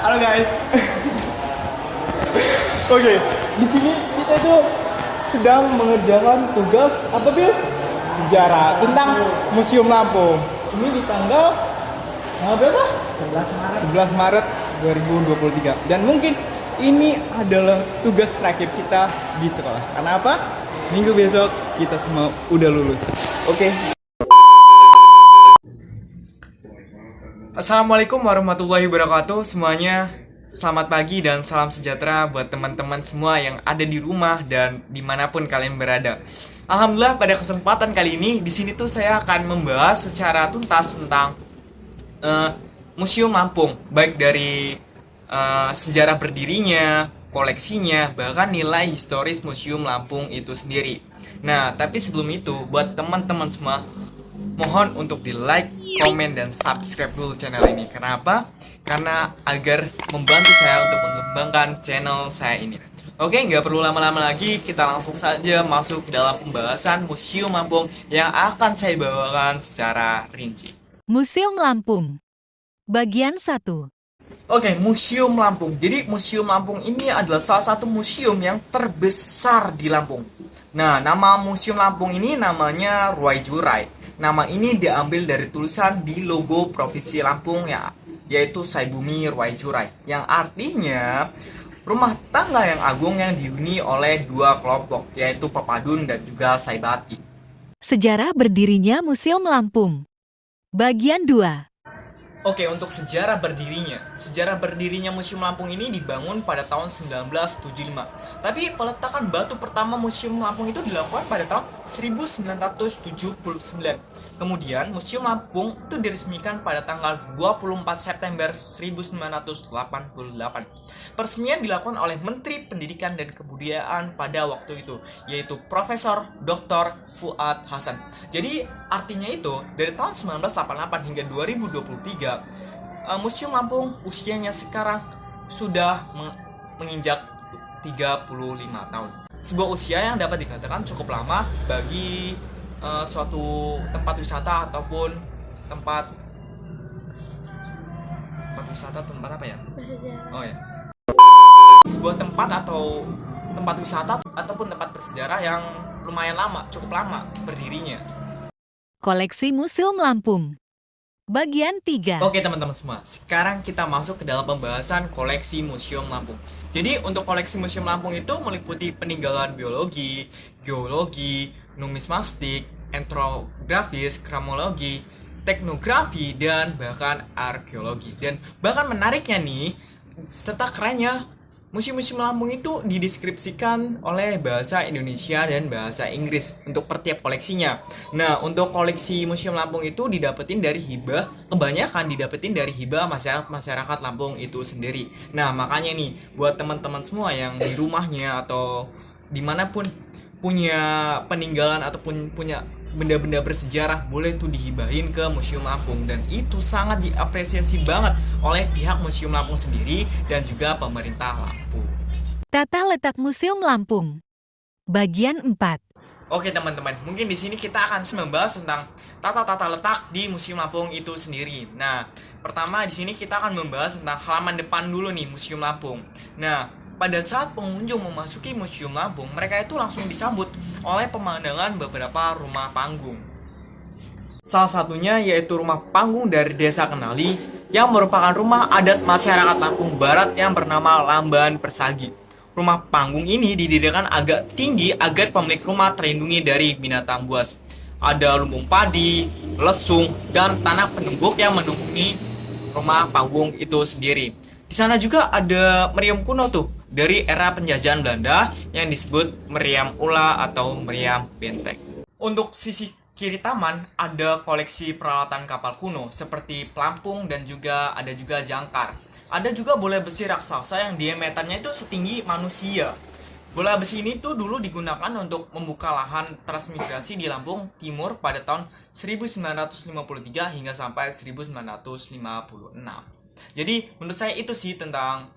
Halo guys. Oke, di sini kita itu sedang mengerjakan tugas apa Bil? Sejarah tentang Museum Lampung. Ini di tanggal berapa? 11 Maret 2023. Dan mungkin ini adalah tugas terakhir kita di sekolah. Karena apa? Minggu besok kita semua udah lulus. Oke. Assalamualaikum warahmatullahi wabarakatuh semuanya. Selamat pagi dan salam sejahtera buat teman-teman semua yang ada di rumah dan dimanapun kalian berada. Alhamdulillah pada kesempatan kali ini di sini tuh saya akan membahas secara tuntas tentang Museum Lampung, baik dari sejarah berdirinya, koleksinya, bahkan nilai historis Museum Lampung itu sendiri. Nah, tapi sebelum itu buat teman-teman semua, mohon untuk di like, komen, dan subscribe dulu channel ini. Kenapa? Karena agar membantu saya untuk mengembangkan channel saya ini. Oke, nggak perlu lama-lama lagi, kita langsung saja masuk ke dalam pembahasan Museum Lampung yang akan saya bawakan secara rinci. Museum Lampung Bagian 1. Oke, Museum Lampung. Jadi Museum Lampung ini adalah salah satu museum yang terbesar di Lampung. Nah, nama Museum Lampung ini namanya Ruai Jurai. Nama ini diambil dari tulisan di logo Provinsi Lampung ya, yaitu Saibumi Ruai Jurai, yang artinya rumah tangga yang agung yang dihuni oleh dua kelompok, yaitu Pepadun dan juga Saibati. Sejarah berdirinya Museum Lampung Bagian 2. Oke, untuk sejarah berdirinya. Sejarah berdirinya Museum Lampung ini dibangun pada tahun 1975. Tapi peletakan batu pertama Museum Lampung itu dilakukan pada tahun 1979. Kemudian Museum Lampung itu diresmikan pada tanggal 24 September 1988. Peresmian dilakukan oleh Menteri Pendidikan dan Kebudayaan pada waktu itu, yaitu Profesor Dr. Fuad Hasan. Jadi artinya itu dari tahun 1988 hingga 2023 Museum Lampung usianya sekarang sudah menginjak 35 tahun. Sebuah usia yang dapat dikatakan cukup lama bagi suatu tempat wisata ataupun tempat wisata, tempat apa ya? Bersejarah. Oh ya. Sebuah tempat atau tempat wisata ataupun tempat bersejarah yang lumayan lama, cukup lama berdirinya. Koleksi Museum Lampung Bagian 3. Oke teman-teman semua, sekarang kita masuk ke dalam pembahasan koleksi Museum Lampung. Jadi untuk koleksi Museum Lampung itu meliputi peninggalan biologi, geologi, numismatik, etnografis, kramologi, teknografi, dan bahkan arkeologi. Dan bahkan menariknya nih, serta kerennya, Museum-museum Lampung itu dideskripsikan oleh bahasa Indonesia dan bahasa Inggris untuk per tiap koleksinya. Nah, untuk koleksi Museum Lampung itu didapetin dari hibah, kebanyakan didapetin dari hibah masyarakat Lampung itu sendiri. Nah, makanya nih, buat teman-teman semua yang di rumahnya atau dimanapun punya peninggalan ataupun punya benda-benda bersejarah, boleh tuh dihibahin ke Museum Lampung, dan itu sangat diapresiasi banget oleh pihak Museum Lampung sendiri dan juga pemerintah Lampung. Tata letak Museum Lampung Bagian 4. Oke teman-teman, mungkin di sini kita akan membahas tentang tata letak di Museum Lampung itu sendiri. Nah, pertama di sini kita akan membahas tentang halaman depan dulu nih Museum Lampung. Nah, pada saat pengunjung memasuki Museum Lampung, mereka itu langsung disambut oleh pemandangan beberapa rumah panggung. Salah satunya yaitu rumah panggung dari Desa Kenali yang merupakan rumah adat masyarakat Lampung Barat yang bernama Lamban Persagi. Rumah panggung ini didirikan agak tinggi agar pemilik rumah terlindungi dari binatang buas. Ada lumbung padi, lesung, dan tanah penumbuk yang menunggangi rumah panggung itu sendiri. Di sana juga ada meriam kuno tuh, dari era penjajahan Belanda yang disebut meriam ula atau meriam benteng. Untuk sisi kiri taman ada koleksi peralatan kapal kuno seperti pelampung dan juga ada juga jangkar. Ada juga bola besi raksasa yang diameternya itu setinggi manusia. Bola besi ini tuh dulu digunakan untuk membuka lahan transmigrasi di Lampung Timur pada tahun 1953 hingga sampai 1956. Jadi menurut saya itu sih tentang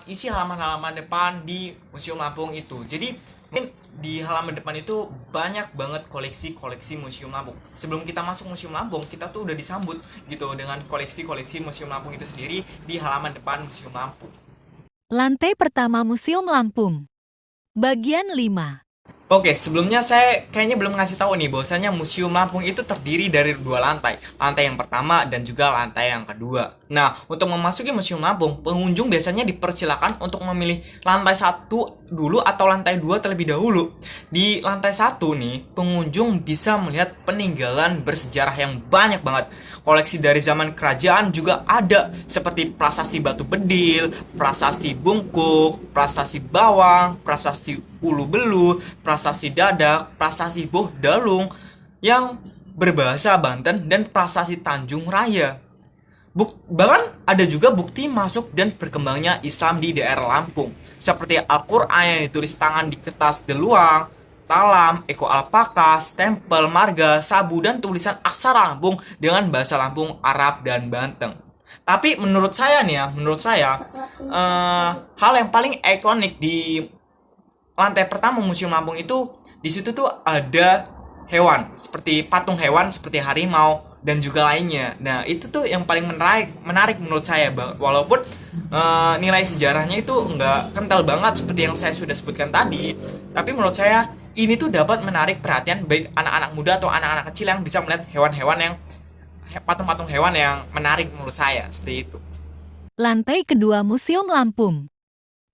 isi halaman depan di Museum Lampung itu. Jadi Mungkin di halaman depan itu banyak banget koleksi-koleksi Museum Lampung. Sebelum kita masuk Museum Lampung, kita tuh udah disambut gitu dengan koleksi-koleksi Museum Lampung itu sendiri di halaman depan Museum Lampung. Lantai pertama Museum Lampung. Bagian 5. Oke, sebelumnya saya kayaknya belum ngasih tahu nih bahwasanya Museum Lampung itu terdiri dari 2 lantai. Lantai yang pertama dan juga lantai yang kedua. Nah, untuk memasuki Museum Lampung, pengunjung biasanya dipersilakan untuk memilih lantai 1 dulu atau lantai 2 terlebih dahulu. Di lantai 1 nih, pengunjung bisa melihat peninggalan bersejarah yang banyak banget. Koleksi dari zaman kerajaan juga ada, seperti prasasti Batu Bedil, prasasti Bungkuk, prasasti Bawang, prasasti Ulu Belu, prasasti Dadak, prasasti Boh Dalung yang berbahasa Banten, dan prasasti Tanjung Raya. Bahkan ada juga bukti masuk dan berkembangnya Islam di daerah Lampung, seperti Al-Quran yang ditulis tangan di kertas deluang, talam, eko alpaka, stempel, marga, sabu, dan tulisan aksara Lampung dengan bahasa Lampung, Arab, dan Banten. Tapi menurut saya nih ya, hal yang paling ikonik di lantai pertama Museum Lampung itu, di situ tuh ada hewan seperti patung hewan seperti harimau dan juga lainnya. Nah, itu tuh yang paling menarik menurut saya, walaupun nilai sejarahnya itu nggak kental banget seperti yang saya sudah sebutkan tadi, tapi menurut saya ini tuh dapat menarik perhatian baik anak-anak muda atau anak-anak kecil yang bisa melihat hewan-hewan yang patung-patung hewan yang menarik menurut saya, seperti itu. Lantai kedua Museum Lampung.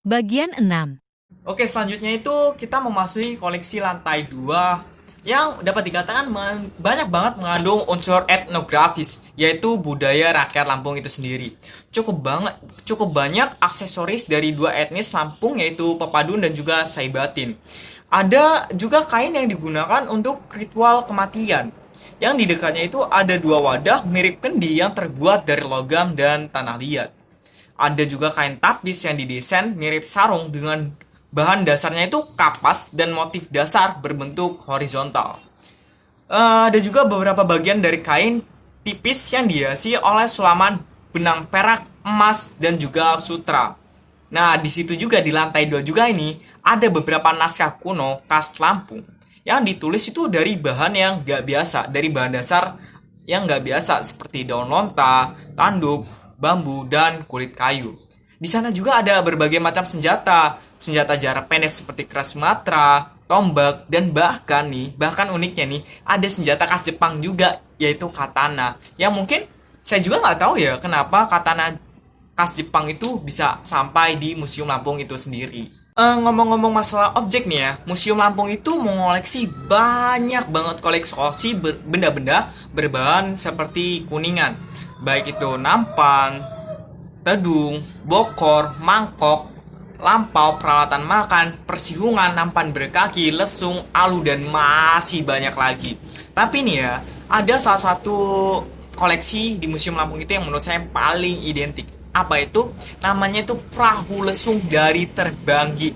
Bagian 6. Oke, selanjutnya itu kita memasuki koleksi lantai 2 yang dapat dikatakan banyak banget mengandung unsur etnografis, yaitu budaya rakyat Lampung itu sendiri. Cukup banyak aksesoris dari 2 etnis Lampung, yaitu Pepadun dan juga Saibatin. Ada juga kain yang digunakan untuk ritual kematian. Yang di dekatnya itu ada 2 wadah mirip kendi yang terbuat dari logam dan tanah liat. Ada juga kain tapis yang didesain mirip sarung dengan bahan dasarnya itu kapas dan motif dasar berbentuk horizontal. Ada juga beberapa bagian dari kain tipis yang dihiasi oleh sulaman benang perak, emas, dan juga sutra. Nah, di situ juga di lantai 2 juga ini ada beberapa naskah kuno khas Lampung yang ditulis itu dari bahan yang gak biasa, dari bahan dasar yang gak biasa seperti daun lonta, tanduk, bambu, dan kulit kayu. Di sana juga ada berbagai macam senjata jarak pendek seperti keras Sumatera, tombak, dan bahkan uniknya nih, ada senjata khas Jepang juga, yaitu katana. Yang mungkin saya juga nggak tahu ya kenapa katana khas Jepang itu bisa sampai di Museum Lampung itu sendiri. Ngomong-ngomong masalah objek nih ya, Museum Lampung itu mengoleksi banyak banget koleksi benda-benda berbahan seperti kuningan, baik itu nampan, tedung, bokor, mangkok, lampau, peralatan makan, persihungan, nampan berkaki, lesung, alu, dan masih banyak lagi. Tapi nih ya, ada salah satu koleksi di Museum Lampung itu yang menurut saya paling identik. Apa itu? Namanya itu perahu lesung dari Terbanggi.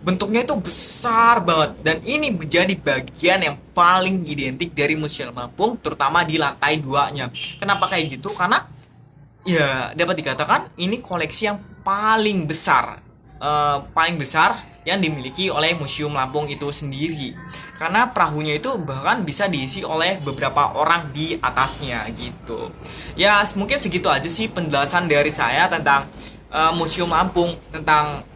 Bentuknya itu besar banget, dan ini menjadi bagian yang paling identik dari Museum Lampung, terutama di lantai 2-nya. Kenapa kayak gitu? Karena ya dapat dikatakan ini koleksi yang paling besar yang dimiliki oleh Museum Lampung itu sendiri, karena perahunya itu bahkan bisa diisi oleh beberapa orang di atasnya gitu. Ya mungkin segitu aja sih penjelasan dari saya tentang Museum Lampung, tentang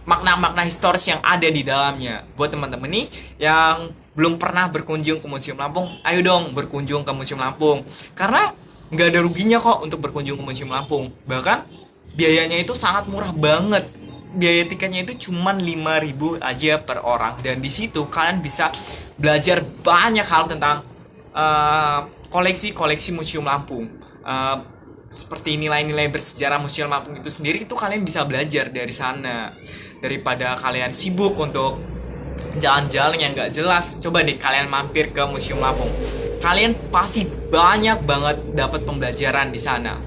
makna-makna historis yang ada di dalamnya. Buat teman-teman nih yang belum pernah berkunjung ke Museum Lampung, ayo dong berkunjung ke Museum Lampung, karena nggak ada ruginya kok untuk berkunjung ke Museum Lampung. Bahkan biayanya itu sangat murah banget. Biaya tiketnya itu cuma 5.000 aja per orang, dan di situ kalian bisa belajar banyak hal tentang koleksi-koleksi Museum Lampung. Seperti nilai-nilai bersejarah Museum Lampung itu sendiri, itu kalian bisa belajar dari sana. Daripada kalian sibuk untuk jalan-jalan yang gak jelas, coba deh kalian mampir ke Museum Lampung. Kalian pasti banyak banget dapat pembelajaran di sana.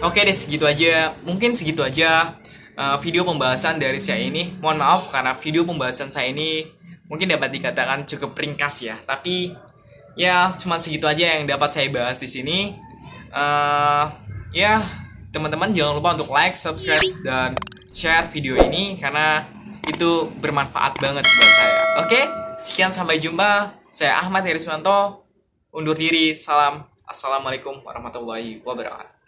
Oke deh, segitu aja. Mungkin segitu aja video pembahasan dari saya ini. Mohon maaf karena video pembahasan saya ini mungkin dapat dikatakan cukup ringkas ya. Tapi ya cuma segitu aja yang dapat saya bahas di sini. Ya teman-teman jangan lupa untuk like, subscribe, dan share video ini, karena itu bermanfaat banget buat saya. Oke, sekian, sampai jumpa. Saya Ahmad Heriswanto undur diri. Salam. Assalamualaikum warahmatullahi wabarakatuh.